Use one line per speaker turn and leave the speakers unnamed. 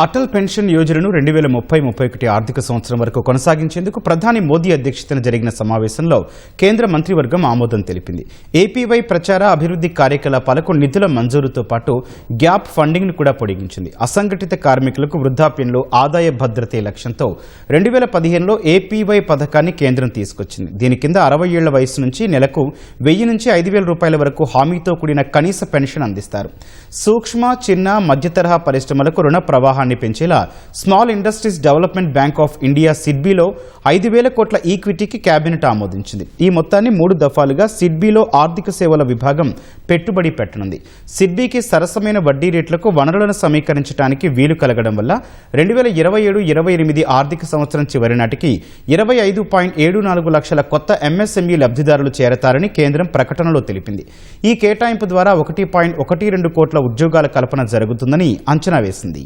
Atal pension యోజనను 2030-31 ఆర్థిక సంవత్సరం వరకు కొనసాగించేందుకు ప్రధాని మోదీ అధ్యక్షతన జరిగిన సమావేశంలో కేంద్ర మంత్రివర్గం ఆమోదం తెలిపింది. ఏపీవై ప్రచార అభివృద్ధి కార్యకలాపాలకు నిధుల మంజూరుతో పాటు గ్యాప్ ఫండింగ్ను కూడా పొడిగించింది. అసంఘటిత కార్మికులకు వృద్ధాప్యంలో ఆదాయ భద్రతే లక్ష్యంతో 2015లో ఏపీవై పథకాన్ని కేంద్రం తీసుకొచ్చింది. దీని కింద 60 ఏళ్ల వయసు నుంచి నెలకు 1000 నుంచి 5,000 రూపాయల వరకు హామీతో కూడిన కనీస పెన్షన్ అందిస్తారు. సూక్ష్మ, చిన్న, మధ్యతరహా పరిశ్రమలకు రుణ ప్రవాహాన్ని పెంచేలా small industries development bank of India సిడ్బీలో 5,000 కోట్ల ఈక్విటీకి కేబినెట్ ఆమోదించింది. ఈ మొత్తాన్ని 3 దఫాలుగా సిడ్బీలో ఆర్థిక సేవల విభాగం పెట్టుబడి పెట్టనుంది. సిడ్బీకి సరసమైన వడ్డీ రేట్లకు వనరులను సమీకరించడానికి వీలు కలగడం వల్ల 2027-28 ఆర్థిక సంవత్సరం చివరి నాటికి 25.74 లక్షల కొత్త ఎంఎస్ఎంఈ లబ్ధిదారులు చేరతారని కేంద్రం ప్రకటనలో తెలిపింది. ఈ కేటాయింపు ద్వారా 1.12 కోట్ల ఉద్యోగాల కల్పన జరుగుతుందని అంచనా వేసింది.